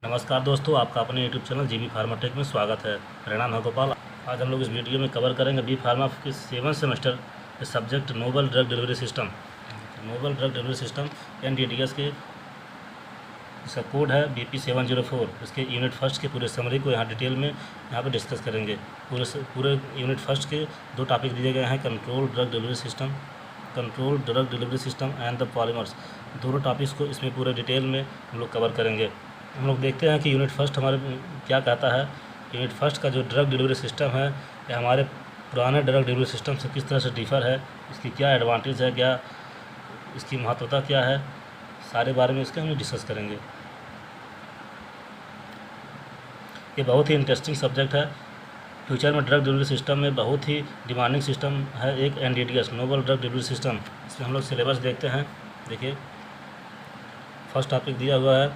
नमस्कार दोस्तों, आपका अपने यूट्यूब चैनल जीबी फार्माटेक में स्वागत है। मेरा नाम है गोपाल। आज हम लोग इस वीडियो में कवर करेंगे बी फार्मा के 7 सेमेस्टर के subject novel drug delivery system. Novel drug delivery system NDDS के इसका कोड है BP704। इसके यूनिट फर्स्ट के पूरे समरी को यहाँ डिटेल में यहाँ पे डिस्कस करेंगे। पूरे यूनिट फर्स्ट के 2 टॉपिक दिए गए हैं, control drug delivery system and the polymers. दोनों टॉपिक्स को इसमें पूरे डिटेल में हम लोग कवर करेंगे। हम लोग देखते हैं कि यूनिट फर्स्ट हमारे क्या कहता है। यूनिट फर्स्ट का जो ड्रग डिलीवरी सिस्टम है ये हमारे पुराने ड्रग डिलीवरी सिस्टम से किस तरह से डिफ़र है, इसकी क्या एडवांटेज है, क्या इसकी महत्वता क्या है, सारे बारे में इसके हम डिस्कस करेंगे। ये बहुत ही इंटरेस्टिंग सब्जेक्ट है। फ्यूचर में ड्रग डिलीवरी सिस्टम में बहुत ही डिमांडिंग सिस्टम है एक NDDS novel drug delivery system. इसमें हम लोग सिलेबस देखते हैं। देखिए, फर्स्ट टॉपिक दिया हुआ है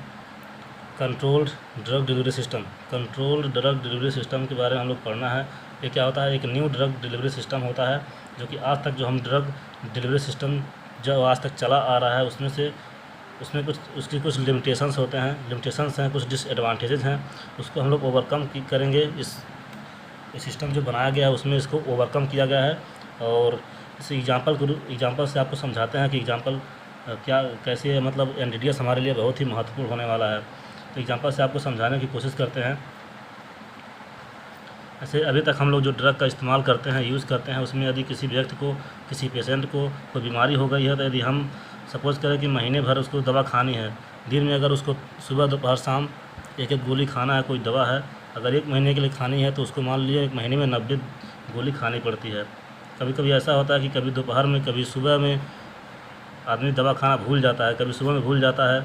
controlled drug delivery system. Controlled drug delivery system के बारे में हम लोग पढ़ना है। ये क्या होता है, एक न्यू ड्रग डिलीवरी सिस्टम होता है जो कि आज तक जो हम ड्रग डिलीवरी सिस्टम जो आज तक चला आ रहा है उसमें कुछ लिमिटेशंस होते हैं, लिमिटेशंस हैं, कुछ डिसएडवांटेजेस हैं। उसको हम लोग ओवरकम करेंगे। इस सिस्टम जो बनाया गया है उसमें इसको ओवरकम किया गया है। और इस एग्जांपल से आपको समझाते हैं कि एग्जांपल क्या कैसे है, मतलब NDDS हमारे लिए बहुत ही महत्वपूर्ण होने वाला है। तो एग्जांपल से आपको समझाने की कोशिश करते हैं। ऐसे अभी तक हम लोग जो ड्रग का इस्तेमाल करते हैं, यूज़ करते हैं, उसमें यदि किसी व्यक्ति को, किसी पेशेंट को कोई बीमारी हो गई है, तो यदि हम सपोज़ करें कि महीने भर उसको दवा खानी है, दिन में अगर उसको सुबह दोपहर शाम एक गोली खाना है, कोई दवा है, अगर 1 महीने के लिए खानी है तो उसको मान लीजिए 1 महीने में 90 गोली खानी पड़ती है। कभी कभी ऐसा होता है कि कभी दोपहर में, कभी सुबह में आदमी दवा खाना भूल जाता है, कभी सुबह में भूल जाता है,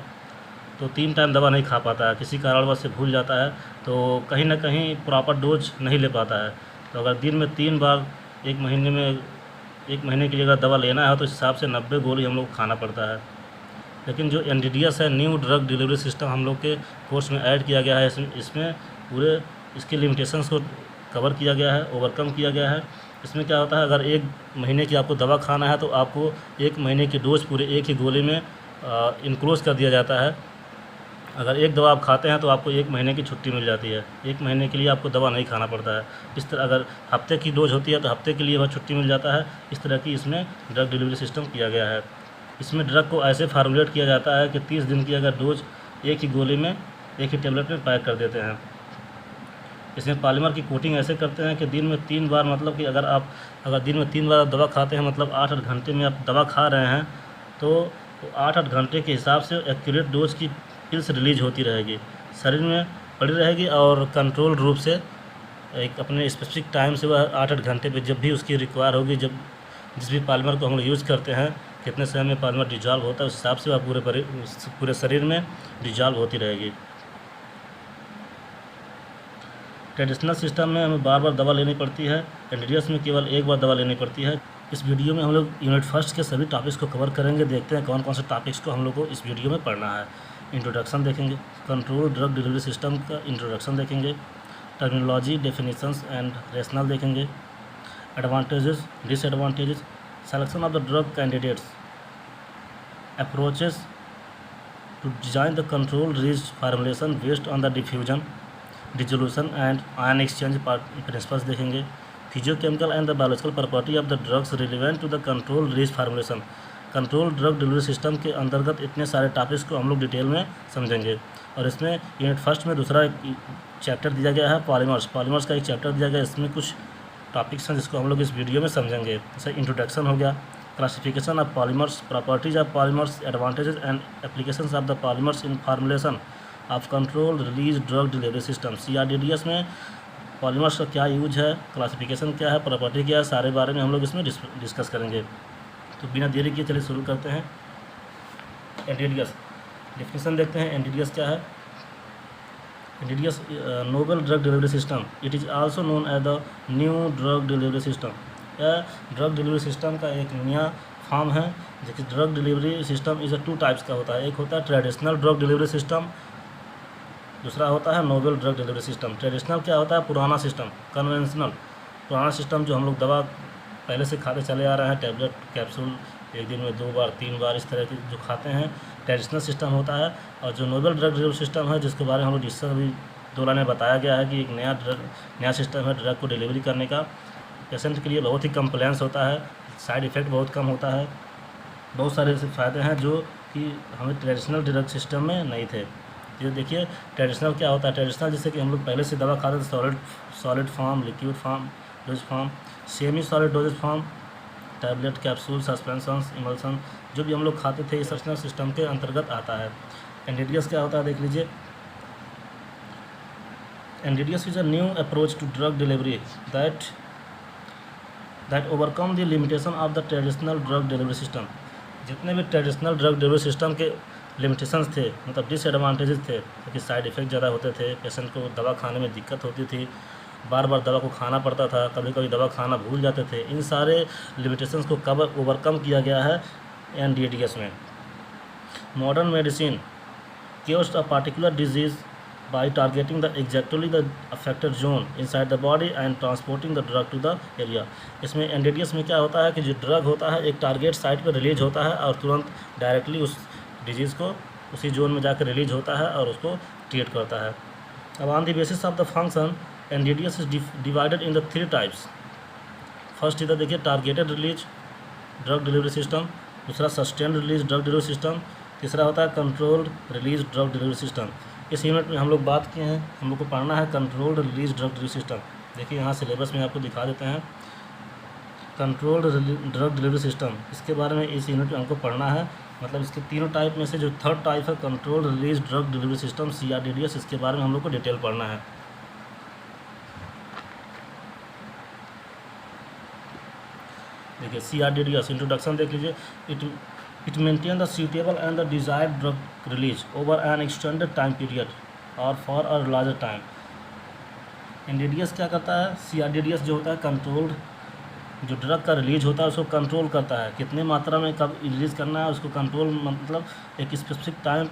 तो 3 टाइम दवा नहीं खा पाता है, किसी कारणवश से भूल जाता है, तो कहीं ना कहीं प्रॉपर डोज नहीं ले पाता है। तो अगर दिन में 3 बार 1 महीने के लिए अगर दवा लेना है तो इस हिसाब से 90 गोली हम लोग खाना पड़ता है। लेकिन जो NDDS है, न्यू ड्रग डिलीवरी सिस्टम, हम लोग के कोर्स में ऐड किया गया है। इसमें पूरे इसके लिमिटेशंस को कवर किया गया है, ओवरकम किया गया है। इसमें क्या होता है, अगर 1 महीने की आपको दवा खाना है तो आपको 1 महीने की डोज पूरे एक ही गोली में इनक्लोज कर दिया जाता है। अगर एक दवा आप खाते हैं तो आपको 1 महीने की छुट्टी मिल जाती है। 1 महीने के लिए आपको दवा नहीं खाना पड़ता है। इस तरह अगर हफ्ते की डोज होती है तो हफ्ते के लिए वह छुट्टी मिल जाता है। इस तरह की इसमें ड्रग डिलीवरी सिस्टम किया गया है। इसमें ड्रग को ऐसे फार्मूलेट किया जाता है कि 30 दिन की अगर डोज एक ही गोली में, एक ही टेबलेट में पैक कर देते हैं। इसमें पॉलीमर की कोटिंग ऐसे करते हैं कि दिन में 3 बार, मतलब कि अगर दिन में 3 बार दवा खाते हैं, मतलब 8-8 घंटे में आप दवा खा रहे हैं, तो 8-8 घंटे के हिसाब से एक्यूरेट डोज की पिल्स रिलीज होती रहेगी, शरीर में पड़ी रहेगी, और कंट्रोल रूप से एक अपने स्पेसिफिक टाइम से वह 8-8 घंटे पे जब भी उसकी रिक्वायर होगी, जब जिस भी पॉलीमर को हम लोग यूज़ करते हैं, कितने समय में पॉलीमर डिजॉल्व होता है, उस हिसाब से वह पूरे शरीर में डिजॉल्व होती रहेगी। ट्रेडिशनल सिस्टम में हमें बार बार दवा लेनी पड़ती है, NDDS में केवल एक बार दवा लेनी पड़ती है। इस वीडियो में हम लोग यूनिट फर्स्ट के सभी टॉपिक्स को कवर करेंगे। देखते हैं कौन कौन से टॉपिक्स को हम लोग को इस वीडियो में पढ़ना है। इंट्रोडक्शन देखेंगे, कंट्रोल ड्रग डिलीवरी सिस्टम का इंट्रोडक्शन देखेंगे, टर्मिनोलॉजी, डेफिनेशंस एंड रेशनल देखेंगे, advantages, disadvantages, selection of the drug candidates, approaches to design the control rich formulation based on the diffusion, dissolution and ion exchange principles देखेंगे, physicochemical and the biological property of the drugs relevant to the control rich formulation. Control drug delivery system के अंतर्गत इतने सारे topics को हम लोग detail में समझेंगे। और इसमें यूनिट फर्स्ट में दूसरा चैप्टर दिया गया है पॉलीमर्स का एक चैप्टर दिया गया है। इसमें कुछ टॉपिक्स हैं जिसको हम लोग इस वीडियो में समझेंगे। जैसे इंट्रोडक्शन हो गया, classification of polymers, properties of polymers, advantages and applications of the polymers in formulation of control release drug delivery system. CRDDS में पॉलीमर्स का क्या यूज है, क्लासिफिकेशन क्या है, प्रॉपर्टी क्या है, सारे बारे में हम लोग इसमें डिस्कस करेंगे। तो बिना देरी किए चलिए शुरू करते हैं। NDDS डेफिनेशन देखते हैं। NDDS क्या है? NDDS novel drug delivery system, it is also known as the new drug delivery system. यह ड्रग डिलीवरी सिस्टम का एक नया फॉर्म है। जैसे drug delivery system is 2 types का होता है। एक होता है ट्रेडिशनल ड्रग डिलीवरी सिस्टम, दूसरा होता है novel drug delivery system. Traditional क्या होता है? पुराना सिस्टम, कन्वेंशनल पुराना सिस्टम जो हम लोग दवा पहले से खाते चले आ रहे हैं, टैबलेट कैप्सूल एक दिन में 2 बार 3 बार इस तरह की जो खाते हैं, ट्रेडिशनल सिस्टम होता है, और जो नोवेल ड्रग डिलीवरी सिस्टम है जिसके बारे में हम लोग डिस्कस अभी 2 लाइन में बताया गया है कि एक नया सिस्टम है ड्रग को डिलीवरी करने का। पेशेंट के लिए बहुत ही कम्प्लेंस होता है, साइड इफ़ेक्ट बहुत कम होता है, बहुत सारे ऐसे फ़ायदे हैं जो कि हमें ट्रेडिशनल ड्रग सिस्टम में नहीं थे। ये देखिए ट्रेडिशनल क्या होता है। ट्रेडिशनल जैसे कि हम लोग पहले से दवा खाते थे solid form, liquid form, dose form, semi solid doses form, tablet, capsule, suspensions, emulsion, जो भी हम लोग खाते थे इस ट्रेडिशनल सिस्टम के अंतर्गत आता है। एनडीडीएस क्या होता है देख लीजिए। NDDS is a new approach to drug delivery that overcome the limitation of the traditional drug delivery system. जितने भी ट्रेडिशनल ड्रग डिलीवरी सिस्टम के लिमिटेशंस थे, मतलब डिसएडवांटेजेस थे, क्योंकि साइड इफ़ेक्ट ज़्यादा होते थे, पेशेंट को दवा खाने में दिक्कत होती थी, बार बार दवा को खाना पड़ता था, कभी कभी दवा खाना भूल जाते थे। इन सारे लिमिटेशंस को कब ओवरकम किया गया है एनडीडीएस में। Modern medicine cures a particular disease by targeting exactly the affected zone inside the body and transporting the drug to the area। इसमें एनडीडीएस में क्या होता है कि जो ड्रग होता है एक टारगेट साइट पर रिलीज होता है और तुरंत डायरेक्टली उस डिजीज़ को उसी जोन में जाकर रिलीज होता है और उसको ट्रीट करता है। अब on the basis of the function NDDS is divided in the 3 types. First इधर देखिए targeted release drug delivery system, दूसरा sustained release drug delivery system, तीसरा होता है controlled release drug delivery system. इस यूनिट में हम लोग बात किए हैं, हम लोग को पढ़ना है controlled release drug delivery system. देखिए यहाँ सिलेबस में आपको दिखा देते हैं कंट्रोल्ड ड्रग डिलीवरी सिस्टम, इसके बारे में इस यूनिट में हमको पढ़ना है। मतलब इसके तीनों टाइप में से जो थर्ड टाइप है controlled release drug delivery system CRDDS, इसके बारे में हम लोग को डिटेल पढ़ना है। देखिए CRDDS इंट्रोडक्शन देख लीजिए। It maintains the suitable and the desired drug release over an extended time period or for a larger time। NDDS क्या करता है, CRDDS जो होता है कंट्रोल्ड जो ड्रग का रिलीज होता है उसको कंट्रोल करता है, कितने मात्रा में कब रिलीज़ करना है उसको कंट्रोल, मतलब एक स्पेसिफिक टाइम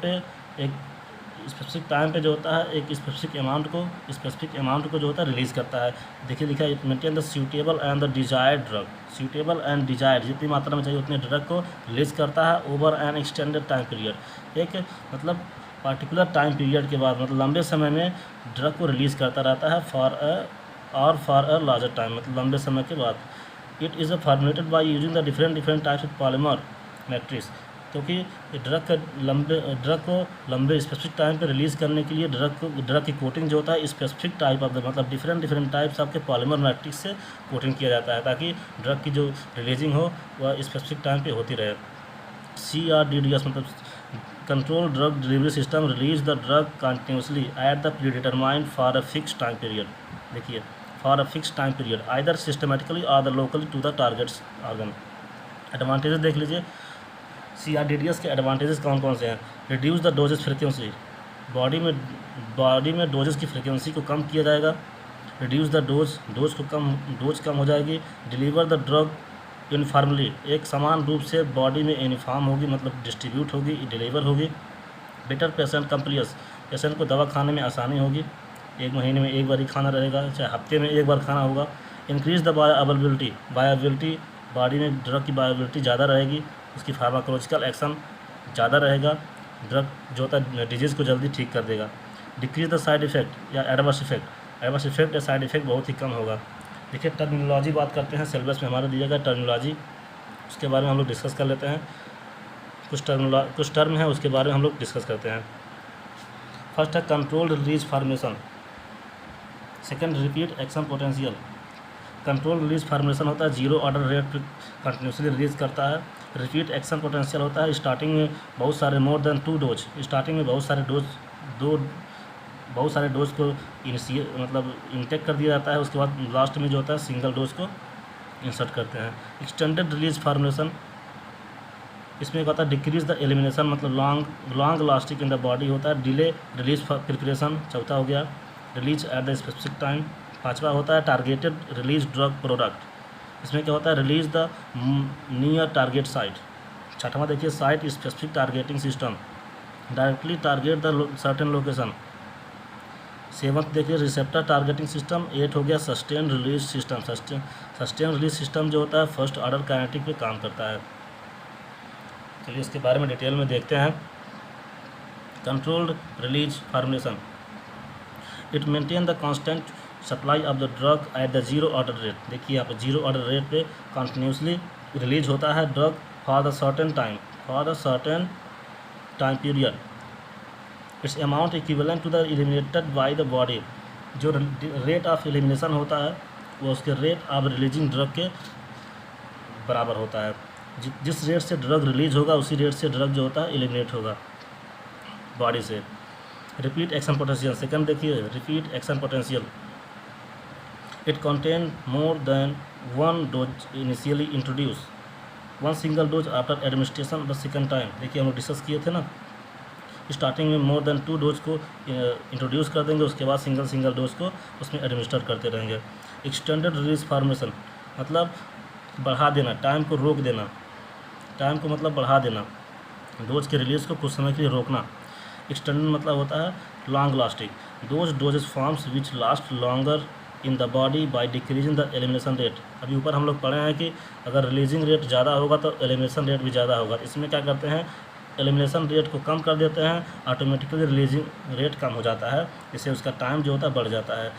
पे जो होता है एक स्पेसिफिक अमाउंट को जो होता है रिलीज़ करता है। देखिए लिखा है it maintain the suitable and the desired drug, suitable and desired जितनी मात्रा में चाहिए उतने ड्रग को रिलीज़ करता है over an extended time period, एक मतलब पार्टिकुलर टाइम पीरियड के बाद, मतलब लंबे समय में ड्रग को रिलीज़ करता रहता है फॉर अ लार्जर टाइम, मतलब लंबे समय के बाद। It is a formulated by using the different types of polymer matrix, क्योंकि ड्रग को लंबे स्पेसिफिक टाइम पे रिलीज़ करने के लिए ड्रग की कोटिंग जो होता है स्पेसिफिक टाइप ऑफ मतलब डिफरेंट टाइप्स ऑफ के पॉलीमर मैट्रिक्स से कोटिंग किया जाता है ताकि ड्रग की जो रिलीजिंग हो वह स्पेसिफिक टाइम पे होती रहे। CRDDS मतलब control drug delivery system release the drug continuously at the predetermined for a fix time period. देखिए for a fix time period either systematically और the locally to the targets organ. Advantages देख लीजिए, CRDDS के advantages कौन कौन से हैं। Reduce the doses frequency, body में डोजेस की फ्रिक्वेंसी को कम किया जाएगा। रिड्यूस द डोज कम हो जाएगी। डिलीवर द ड्रग यूनिफॉर्मली, एक समान रूप से बॉडी में यूनिफॉर्म होगी, मतलब डिस्ट्रीब्यूट होगी, डिलीवर होगी। बेटर पेशेंट कंप्लियंस, पेशेंट को दवा खाने में आसानी होगी, 1 महीने में 1 बार ही खाना रहेगा, चाहे हफ्ते में 1 बार खाना होगा। इंक्रीज द बायोअवेलेबिलिटी, बॉडी में ड्रग की बायोअवेलेबिलिटी ज़्यादा रहेगी, उसकी फार्माकोलॉजिकल एक्शन ज़्यादा रहेगा, ड्रग जो होता है डिजीज़ को जल्दी ठीक कर देगा। डिक्रीज द साइड इफ़ेक्ट या एडवर्स इफेक्ट या साइड इफ़ेक्ट बहुत ही कम होगा। देखिए टर्मिनोलॉजी बात करते हैं, सिलेबस में हमारा दिया गया टर्मिनोलॉजी, उसके बारे में हम लोग डिस्कस कर लेते हैं। कुछ टर्म है उसके बारे में हम लोग डिस्कस करते हैं। फर्स्ट है controlled release formation, second repeat action potential. Control release formation होता है 0 ऑर्डर रेट पर कंटिन्यूसली रिलीज़ करता है। रिपीट एक्शन पोटेंशियल होता है स्टार्टिंग में बहुत सारे मोर देन 2 डोज, स्टार्टिंग में बहुत सारे डोज को मतलब इंटेक कर दिया जाता है, उसके बाद लास्ट में जो होता है सिंगल डोज को इंसर्ट करते हैं। एक्सटेंडेड रिलीज फार्मेशन, इसमें एक होता है डिक्रीज द एलिमिनेशन, मतलब long lasting in the body होता है। डिले रिलीज प्रिपरेशन चौथा हो गया। Release at the specific time पाँचवा होता है टारगेटेड रिलीज ड्रग प्रोडक्ट, इसमें क्या होता है release the near target site. छठवां देखिए site specific targeting system, directly target the certain location. Seventh देखिए रिसेप्टर टारगेटिंग सिस्टम। 8 हो गया sustain release system. Sustain release system जो होता है फर्स्ट ऑर्डर काइनेटिक पे काम करता है। चलिए इसके बारे में डिटेल में देखते हैं। Controlled release formulation, it maintain the constant supply of the drug at the zero order rate. देखिए यहाँ पर जीरो ऑर्डर रेट पे कंटिन्यूसली रिलीज होता है drug for the certain time period, it's amount equivalent to the eliminated by the body. जो rate of elimination होता है वो उसके रेट ऑफ रिलीजिंग ड्रग के बराबर होता है। जिस रेट से ड्रग रिलीज होगा उसी रेट से ड्रग जो होता है एलिमिनेट होगा बॉडी से। रिपीट एक्शन पोटेंशियल, सेकंड देखिए repeat action potential, it contain more than one dose initially introduce, one single dose after administration the second time. देखिए हम लोग डिस्कस किए थे ना, स्टार्टिंग में मोर देन 2 डोज को इंट्रोड्यूस कर देंगे, उसके बाद सिंगल डोज को उसमें एडमिनिस्टर करते रहेंगे। एक्सटेंडेड रिलीज फार्मेशन मतलब बढ़ा देना, टाइम को रोक देना, टाइम को मतलब बढ़ा देना, डोज के रिलीज़ को कुछ समय के लिए रोकना। एक्सटेंडेड मतलब होता है long lasting, those dosages forms which last longer in the body by decreasing the elimination rate. अभी ऊपर हम लोग पढ़े हैं कि अगर रिलीजिंग रेट ज़्यादा होगा तो एलिमिनेशन रेट भी ज़्यादा होगा। इसमें क्या करते हैं, एलिमिनेशन रेट को कम कर देते हैं, ऑटोमेटिकली रिलीजिंग रेट कम हो जाता है, इससे उसका टाइम जो होता है बढ़ जाता है।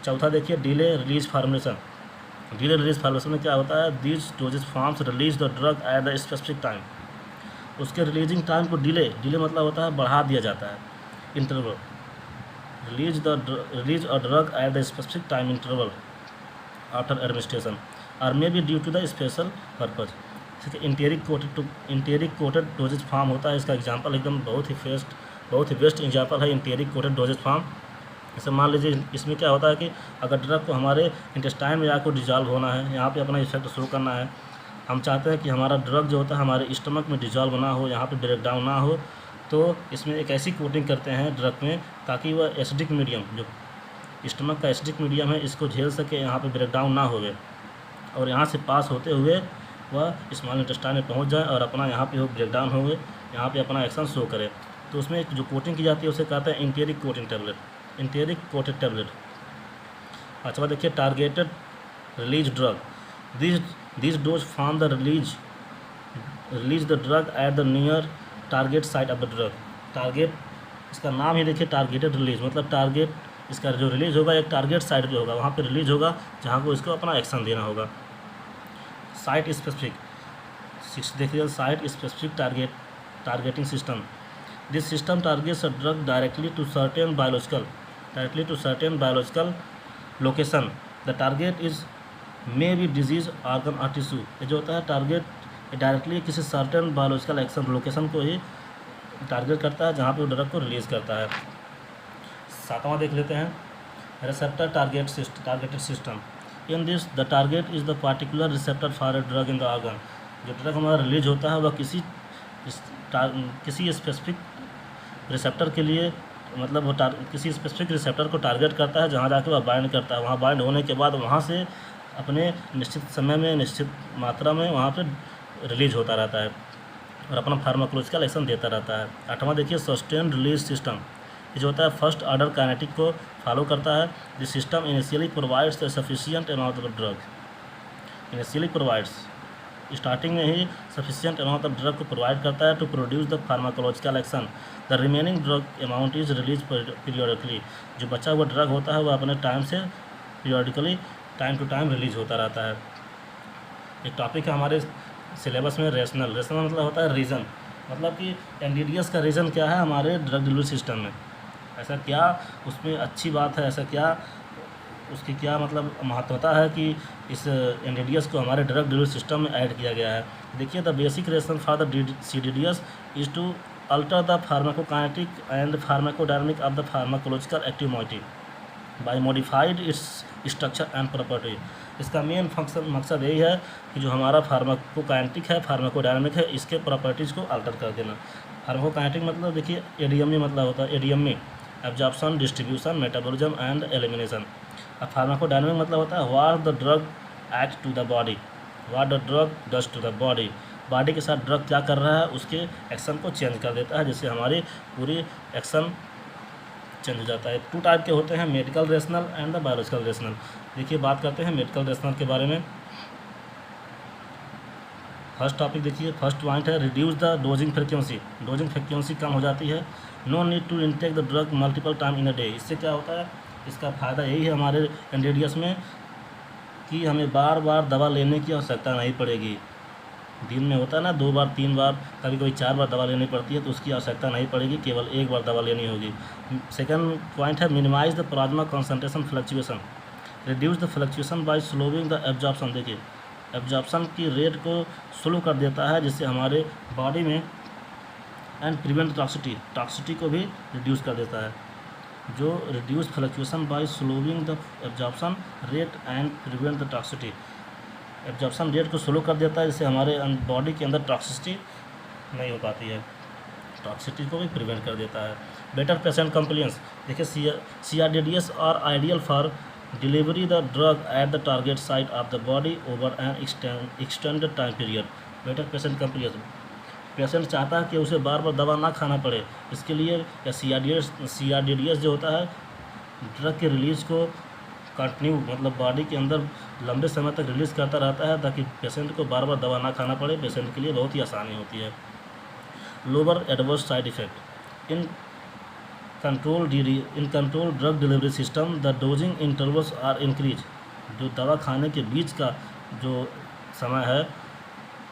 चौथा देखिए delay release formulation, delay release formulation में क्या होता है, these doses forms release the drug at the specific time, उसके रिलीजिंग टाइम को डिले मतलब होता है बढ़ा दिया जाता है, interval, release a drug at the specific time interval after administration और may be due to the special purpose. ठीक है, इंटेरिक कोटेड डोजेज फार्म होता है, इसका एग्जांपल एकदम बहुत ही बेस्ट एग्जांपल है इंटेरिक कोटेड डोजेज फार्म। जैसे मान लीजिए इसमें क्या होता है कि अगर ड्रग को हमारे इंटेस्टाइन में जाकर डिजॉल्व होना है, यहाँ पे अपना इफेक्ट शो करना है, हम चाहते हैं कि हमारा ड्रग जो होता है हमारे स्टमक में डिजॉल्व ना हो, यहाँ पे ब्रेक डाउन ना हो, तो इसमें एक ऐसी कोटिंग करते हैं ड्रग में ताकि वह एसिडिक मीडियम, जो स्टमक का एसिडिक मीडियम है, इसको झेल सके, यहाँ पे ब्रेक डाउन ना होवे और यहाँ से पास होते हुए वह स्मॉल इंटेस्टाइन में पहुँच जाए और अपना यहाँ पे हो ब्रेक डाउन हो गए, यहाँ पे अपना एक्शन शो करे। तो उसमें एक जो कोटिंग की जाती है उसे कहते हैं enteric coating tablet, enteric coated tablet. अच्छा देखिए targeted release drug, this dose form the release the drug at the near target site of the drug. Target, इसका नाम ही देखिए टारगेटेड रिलीज, मतलब टारगेट, इसका जो रिलीज होगा एक टारगेट साइट पे होगा, वहाँ पे रिलीज होगा जहाँ को इसको अपना एक्शन देना होगा। साइट स्पेसिफिक, देखिए site specific targeting system, this system targets a drug directly to certain biological location, the target is may be disease organ और टिश्यू। ये जो होता है टारगेट डायरेक्टली किसी सर्टेन बायोलॉजिकल एक्शन लोकेशन को ही टारगेट करता है जहाँ पे वो ड्रग को रिलीज़ करता है। सातवां देख लेते हैं receptor targeted system, in this the target is the particular receptor for a drug in the organ. जो ड्रग हमारा रिलीज होता है वह किसी स्पेसिफिक रिसेप्टर के लिए, मतलब वो किसी स्पेसिफिक रिसेप्टर को टारगेट करता है जहाँ जाके वह बाइंड करता है, वहाँ बाइंड होने के बाद वहाँ से अपने निश्चित समय में निश्चित मात्रा में वहाँ पे रिलीज होता रहता है और अपना फार्माकोलॉजिकल एक्शन देता रहता है। आठवां देखिए सस्टेन रिलीज सिस्टम, ये जो होता है फर्स्ट ऑर्डर काइनेटिक को फॉलो करता है। This system initially provides the sufficient amount of drug, initially provides, starting में ही सफिशिएंट अमाउंट ऑफ ड्रग को प्रोवाइड करता है to produce the pharmacological action, the remaining drug amount is release periodically. जो बचा हुआ ड्रग होता है वह अपने टाइम से periodically time to time release होता रहता है। एक टॉपिक है हमारे सिलेबस में रेशनल मतलब होता है रीज़न, मतलब कि एनडीडीएस का रीज़न क्या है हमारे ड्रग डिलीवरी सिस्टम में, ऐसा क्या उसमें अच्छी बात है, ऐसा क्या उसकी क्या मतलब महत्वता है कि इस एनडीडीएस को हमारे ड्रग डिलीवरी सिस्टम में ऐड किया गया है। देखिए the basic reason for the CDDS is to alter the pharmacokinetic and pharmacodynamic of the pharmacological activity by modified its structure and property. इसका मेन मकसद यही है कि जो हमारा फार्माकोकाइनेटिक है, फार्माकोडायनामिक है, इसके प्रॉपर्टीज़ को अल्टर कर देना। फार्माकोकाइनेटिक मतलब देखिए एडीएमई मतलब होता है ADME, absorption, distribution, metabolism and elimination. अब फार्माकोडायनामिक मतलब होता है what the drug act to the body, what the drug does to the body, body के साथ ड्रग क्या कर रहा है उसके एक्शन को चेंज कर देता है, जिससे हमारी पूरी एक्शन चेंज हो जाता है। 2 टाइप के होते हैं, medical rational and the biological rational. देखिए बात करते हैं मेडिकल रेशनल के बारे में। फर्स्ट टॉपिक देखिए, फर्स्ट पॉइंट है reduce the dosing frequency. Dosing frequency कम हो जाती है। No need to intake the drug multiple time in a day. इससे क्या होता है, इसका फ़ायदा यही है हमारे एनडीडीएस में कि हमें बार बार दवा लेने की आवश्यकता नहीं पड़ेगी। दिन में होता है ना 2 बार 3 बार, कभी कभी 4 बार दवा लेनी पड़ती है, तो उसकी आवश्यकता नहीं पड़ेगी, केवल 1 बार दवा लेनी होगी। सेकंड पॉइंट है minimize the plasma concentration fluctuation. Reduce the fluctuation by slowing the absorption. देखिए एब्जॉर्प्शन की रेट को स्लो कर देता है, जिससे हमारे बॉडी में एंड प्रिवेंट टॉक्सिटी को भी रिड्यूस कर देता है। जो reduce fluctuation by slowing the absorption rate and prevent the toxicity. Absorption rate को स्लो कर देता है, जिससे हमारे बॉडी के अंदर टॉक्सिसिटी नहीं हो पाती है, टॉक्सिसिटी को भी प्रिवेंट कर देता है। Better patient compliance. देखिए CRDDS are ideal for delivery the drug at the target site of the body over an extended time period. Better patient compliance, patient चाहता है कि उसे बार बार दवा ना खाना पड़े, इसके लिए या CRDDS जो होता है ड्रग के रिलीज़ को कंटिन्यू मतलब बॉडी के अंदर लंबे समय तक रिलीज़ करता रहता है, ताकि पेशेंट को बार बार दवा ना खाना पड़े। पेशेंट के लिए बहुत ही आसानी होती है। Lower adverse side effect in control drug delivery system the dosing intervals are increase. जो दवा खाने के बीच का जो समय है,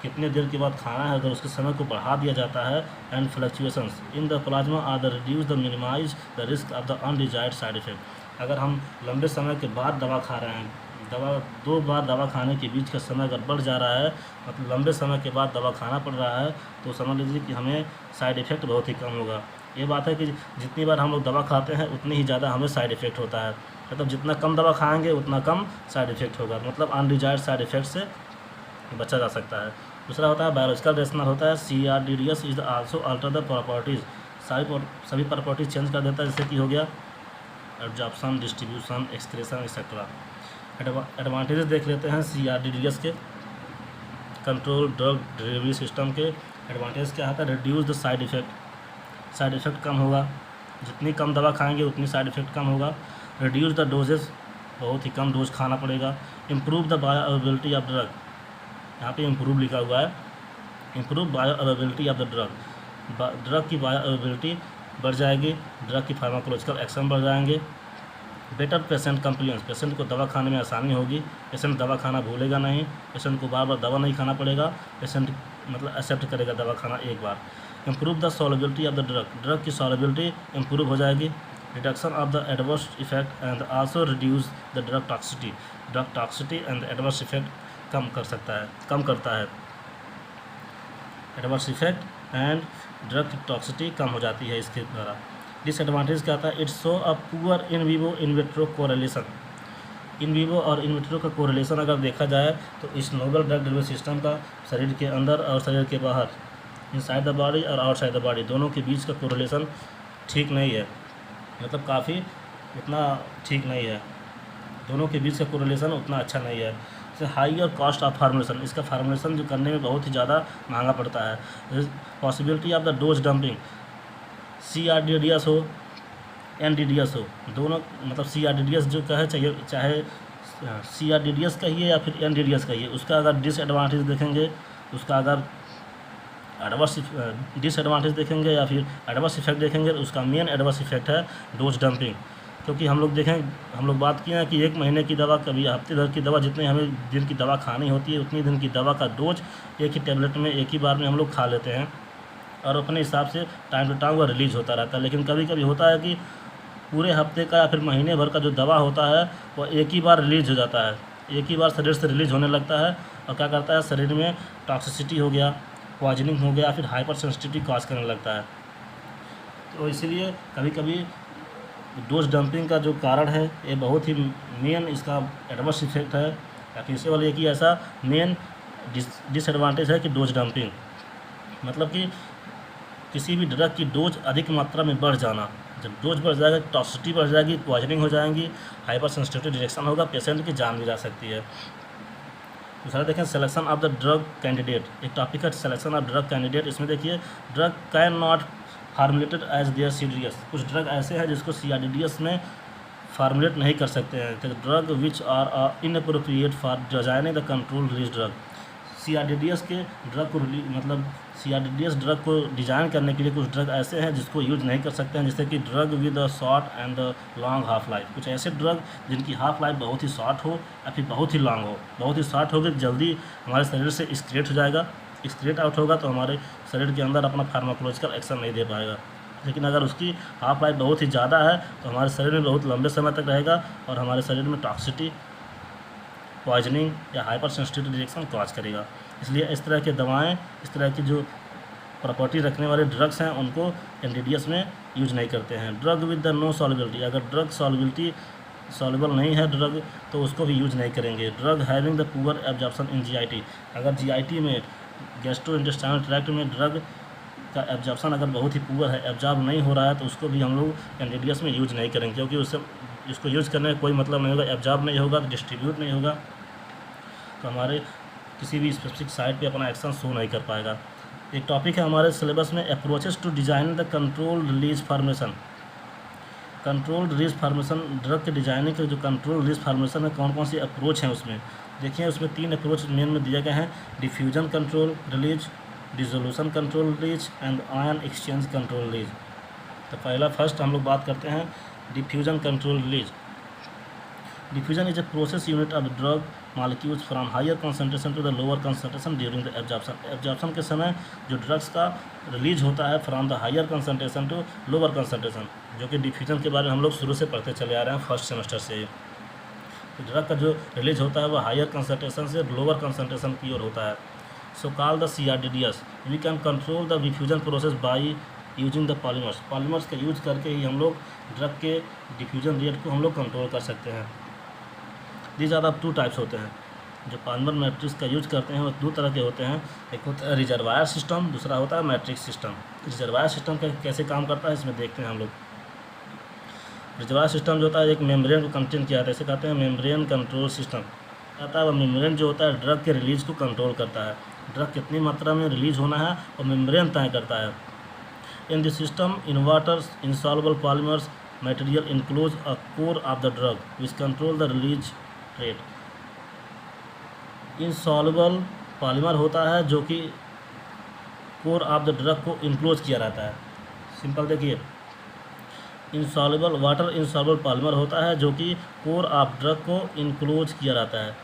कितने देर के बाद खाना है, अगर उसके समय को बढ़ा दिया जाता है, and fluctuations in the plasma are the reduce the minimize the risk of the undesired side effect. अगर हम लंबे समय के बाद दवा खा रहे हैं, 2 बार दवा खाने के बीच का समय अगर बढ़ जा रहा है, मतलब लंबे समय के बाद दवा खाना पड़ रहा है, तो समझ लीजिए कि हमें साइड इफ़ेक्ट बहुत ही कम होगा। ये बात है कि जितनी बार हम लोग दवा खाते हैं उतनी ही ज़्यादा हमें साइड इफ़ेक्ट होता है, मतलब जितना कम दवा खाएंगे उतना कम साइड इफ़ेक्ट होगा, मतलब अनडिजायर्ड साइड इफ़ेक्ट से बचा जा सकता है। दूसरा होता है बायोलॉजिकल रेशनल होता है। CRDDS is also alter the properties. सभी प्रॉपर्टीज चेंज कर देता है, जैसे कि हो गया absorption, distribution, excretion etcetera. Advantages देख लेते हैं CRDDS के। कंट्रोल ड्रग डिलीवरी सिस्टम के एडवांटेज क्या होता है, रिड्यूस द साइड इफ़ेक्ट कम होगा, जितनी कम दवा खाएंगे उतनी साइड इफ़ेक्ट कम होगा। रिड्यूस द डोजेस, बहुत ही कम डोज खाना पड़ेगा। Improve the bioavailability of drug, यहाँ पे इम्प्रूव लिखा हुआ है, improve bioavailability of the drug की बायोअवेलेबिलिटी बढ़ जाएगी, ड्रग की फार्माकोलॉजिकल एक्शन बढ़ जाएंगे। बेटर पेशेंट कंप्लायंस, पेशेंट को दवा खाने में आसानी होगी, पेशेंट दवा खाना भूलेगा नहीं, पेशेंट को बार बार दवा नहीं खाना पड़ेगा, पेशेंट मतलब एक्सेप्ट करेगा दवा खाना एक बार। Improve the solubility of the drug की सॉलेबिलिटी इम्प्रूव हो जाएगी। Reduction of the adverse effect and also reduce the drug toxicity and adverse effect कम करता है। Adverse effect and drug toxicity कम हो जाती है इसके द्वारा। डिसएडवांटेज क्या आता है, its show a poor in vivo in vitro correlation. In vivo और इन विट्रो का कोरिलेशन अगर देखा जाए तो इस नोबल ड्रग डिलीवरी सिस्टम का शरीर के अंदर और शरीर के बाहर, इनसाइड द बॉडी और आउटसाइड द बॉडी, दोनों के बीच का कोरिलेशन ठीक नहीं है, मतलब काफ़ी उतना ठीक नहीं है, दोनों के बीच का कोरिलेशन उतना अच्छा नहीं है। हाइयर कॉस्ट ऑफ फार्मुलेशन, इसका फार्मुलेशन जो करने में बहुत ही ज़्यादा महंगा पड़ता है। Possibility of the dose dumping, CRDDS हो NDDS हो, दोनों मतलब CRDDS जो कहे चाहे CRDDS कहिए या फिर NDDS कहिए, उसका अगर डिसएडवांटेज देखेंगे, उसका अगर डिसएडवांटेज देखेंगे या फिर एडवर्स इफेक्ट देखेंगे, तो उसका मेन एडवर्स इफेक्ट है डोज डंपिंग। क्योंकि हम लोग बात किए हैं कि 1 महीने की दवा, कभी हफ्ते भर की दवा, जितने हमें दिन की दवा खानी होती है उतनी दिन की दवा का डोज एक ही टैबलेट में एक ही बार में हम लोग खा लेते हैं, और अपने हिसाब से टाइम टू टाइम वह रिलीज़ होता रहता है। लेकिन कभी कभी होता है कि पूरे हफ्ते का या फिर महीने भर का जो दवा होता है वह एक ही बार रिलीज़ हो जाता है, एक ही बार शरीर से रिलीज़ होने लगता है, और क्या करता है, शरीर में टॉक्सिसिटी हो गया, पॉइजनिंग हो गया, फिर हाइपर सेंसिटिविटी कॉज करने लगता है। तो इसलिए कभी कभी डोज डंपिंग का जो कारण है, ये बहुत ही मेन इसका एडवर्स इफेक्ट है, या फिर इसे वाले कि ऐसा मेन डिसएडवांटेज है कि डोज डंपिंग, मतलब कि किसी भी ड्रग की डोज अधिक मात्रा में बढ़ जाना। जब डोज बढ़ जाएगा, टॉक्सिसिटी बढ़ जाएगी, पॉइजनिंग हो जाएंगी, हाइपर सेंसिटिविटी डिरेक्शन होगा, पेशेंट की जान भी जा सकती है। दूसरा देखें selection of the drug candidate, एक टॉपिक है सिलेक्शन ऑफ ड्रग कैंडिडेट। इसमें देखिए drug can not formulated as there CRDDS, कुछ ड्रग ऐसे हैं जिसको CRDDS में फार्मुलेट नहीं कर सकते हैं। Drug which are inappropriate for designing the control release drug, CRDDS के ड्रग को मतलब CRDDS ड्रग को डिज़ाइन करने के लिए कुछ ड्रग ऐसे हैं जिसको यूज नहीं कर सकते हैं, जैसे कि drug with the short and the long half life. कुछ ऐसे ड्रग जिनकी हाफ लाइफ बहुत ही शॉर्ट हो या फिर बहुत ही लॉन्ग हो। बहुत ही शॉर्ट होगी जल्दी हमारे शरीर से एक्सक्रीट हो जाएगा, एक्सक्रीट आउट होगा तो हमारे शरीर के अंदर अपना फार्माकोलॉजिकल एक्शन नहीं दे पाएगा। लेकिन अगर उसकी हाफ लाइफ बहुत ही ज़्यादा है तो हमारे शरीर में बहुत लंबे समय तक रहेगा और हमारे शरीर में टॉक्सिटी, पॉइजनिंग या हाइपर सेंसिटिविटी रिएक्शन कॉज करेगा। इसलिए इस तरह की दवाएं, इस तरह की जो प्रॉपर्टी रखने वाले ड्रग्स हैं उनको NDDS में यूज नहीं करते हैं। Drug with the no solubility, अगर ड्रग सॉल्युबल नहीं है ड्रग तो उसको भी यूज नहीं करेंगे। Drug having the poor absorption in GIT, अगर GIT में गैस्ट्रोइंटेस्टाइनल ट्रैक्ट में ड्रग का एब्जॉर्प्शन अगर बहुत ही पुअर है, एब्जॉर्ब नहीं हो रहा है तो उसको भी हम लोग NDDS में यूज नहीं करेंगे, क्योंकि उससे इसको यूज करने का कोई मतलब नहीं होगा। एब्जॉर्ब नहीं होगा तो डिस्ट्रीब्यूट नहीं होगा तो हमारे किसी भी स्पेसिफिक साइट पे अपना एक्शन शो नहीं कर पाएगा। एक टॉपिक है हमारे सिलेबस में, approaches to design the control release formation. Control release formation, drug के डिजाइनिंग के जो कंट्रोल रिलीज फार्मेशन है, कौन कौन सी अप्रोच हैं उसमें देखिए। उसमें 3 अप्रोच मेन में दिए गए हैं, diffusion control release, dissolution control release and ion exchange control release. तो फर्स्ट हम लोग बात करते हैं diffusion control release. Diffusion is a process unit of drug molecules from higher concentration to the lower concentration during the absorption. Absorption के समय जो drugs का रिलीज होता है from the higher concentration to lower concentration, जो कि diffusion के बारे में हम लोग शुरू से पढ़ते चले आ रहे हैं फर्स्ट सेमेस्टर से। तो ड्रग का जो रिलीज होता है वो हायर कंसंट्रेशन से लोअर कंसंट्रेशन की ओर होता है। So call the CRDDS, we can control the diffusion process by using the polymers. Polymers का यूज करके ही हम लोग ड्रग के डिफ्यूजन रेट को हम लोग कंट्रोल कर सकते हैं। दीज आर 2 टाइप्स होते हैं। जो पॉलीमर मैट्रिक्स का यूज करते हैं वो 2 तरह के होते हैं, एक होता है रिजर्वायर सिस्टम, दूसरा होता है मैट्रिक्स सिस्टम। रिजर्वायर सिस्टम का कैसे काम करता है इसमें देखते हैं हम लोग। रिजर्वायर सिस्टम जो होता है एक मेम्ब्रेन को कंटेन किया जाता है, इसे कहते हैं मेम्ब्रेन कंट्रोल सिस्टम। आता है वह मेम्ब्रेन जो होता है ड्रग के रिलीज को कंट्रोल करता है, ड्रग कितनी मात्रा में रिलीज होना है और मेम्ब्रेन तय करता है। In this system inverters insoluble polymers material enclose a core of the drug which control the release rate। insoluble polymer होता है जो कि कोर ऑफ द ड्रग को इनक्लोज किया रहता है। सिंपल देखिए, insoluble वाटर insoluble पॉलीमर होता है जो कि कोर ऑफ ड्रग को इनक्लोज किया रहता है।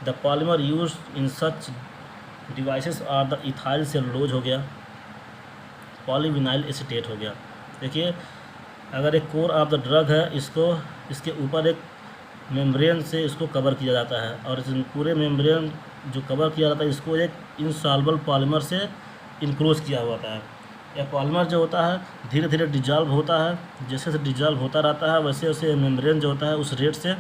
The polymer use in such devices are the ethyl cellulose हो गया, पॉलीविनाइल एसीटेट हो गया। देखिए, अगर एक कोर ऑफ द ड्रग है, इसके ऊपर एक मेम्ब्रेन से इसको कवर किया जाता है और इस पूरे मेम्ब्रेन जो कवर किया जाता है इसको एक इनसॉल्युबल पॉलीमर से इनक्लोज किया हुआ होता है। यह पॉलीमर जो होता है धीरे धीरे डिजॉल्व होता है, जैसे जैसे डिजॉल्व होता रहता है वैसे वैसे मेम्ब्रेन जो होता है उस रेट से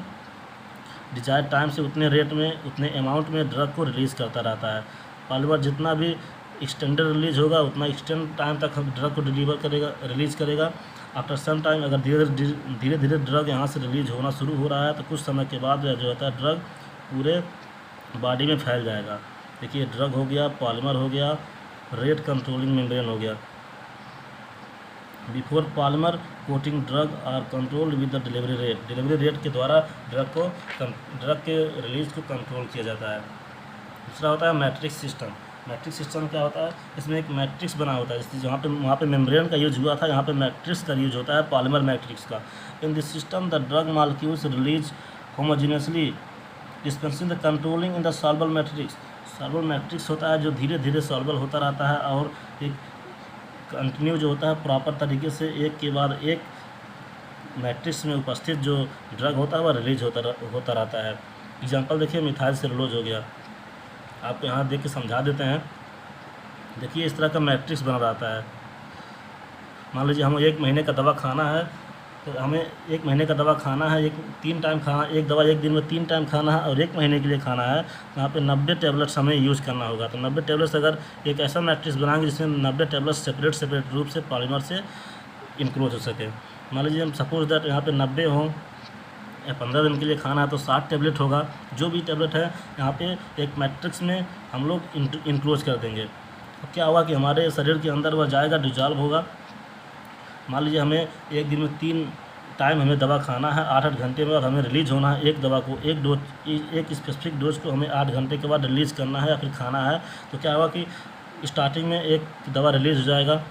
डिजायर्ड टाइम से उतने रेट में उतने अमाउंट में ड्रग को रिलीज़ करता रहता है। पॉलीमर जितना भी एक्सटेंडेड रिलीज होगा उतना एक्सटेंड टाइम तक हम ड्रग को रिलीज़ करेगा। आफ्टर सम टाइम अगर धीरे धीरे ड्रग यहाँ से रिलीज होना शुरू हो रहा है तो कुछ समय के बाद जो होता है ड्रग पूरे बॉडी में फैल जाएगा। देखिए, ड्रग हो गया, पॉलीमर हो गया, रेट कंट्रोलिंग मेम्ब्रेन हो गया। Before polymer coating drug are control with the delivery rate के द्वारा ड्रग के रिलीज को कंट्रोल किया जाता है। दूसरा होता है मैट्रिक्स सिस्टम। मैट्रिक्स सिस्टम क्या होता है, इसमें एक मैट्रिक्स बना होता है, जैसे वहाँ पे मेम्ब्रेन का यूज हुआ था, यहाँ पे मैट्रिक्स का यूज होता है, पॉलीमर मैट्रिक्स का। In this system the drug molecules release homogeneously dispensing the controlling in the soluble matrix. Soluble matrix होता है जो धीरे धीरे सॉल्युबल होता रहता है और एक कंटिन्यू जो होता है प्रॉपर तरीके से एक के बाद एक मैट्रिक्स में उपस्थित जो ड्रग होता है वह रिलीज होता रहता है। एग्जाम्पल देखिए, मिथाइल सेलुलोज हो गया, आपको यहाँ देख के समझा देते हैं। देखिए, इस तरह का मैट्रिक्स बना रहता है। मान लीजिए हमें 1 महीने का दवा खाना है, तो हमें 1 महीने का दवा खाना है, 3 टाइम खाना, एक दवा 1 दिन में 3 टाइम खाना है और 1 महीने के लिए खाना है। यहाँ पे 90 टैबलेट्स हमें यूज़ करना होगा। तो 90 टैबलेट्स अगर एक ऐसा मैट्रिक्स बनाएंगे जिसमें 90 टैबलेट्स सेपरेट रूप से पॉलीमर से इनक्लोज हो सके। मान लीजिए हम सपोज दैट यहाँ पे 90 हों या 15 दिन के लिए खाना है तो 60 टैबलेट होगा। जो भी टैबलेट है यहाँ पे एक मैट्रिक्स में हम लोग इनक्लोज कर देंगे। अब क्या होगा कि हमारे शरीर के अंदर वह जाएगा, डिजॉल्व होगा। मान लीजिए हमें 1 दिन में 3 टाइम हमें दवा खाना है 8-8 घंटे में, और हमें रिलीज होना है एक दवा को, एक डोज, एक स्पेसिफिक डोज को हमें 8 घंटे के बाद रिलीज़ करना है या फिर खाना है। तो क्या होगा कि स्टार्टिंग में एक दवा रिलीज़ हो जाएगा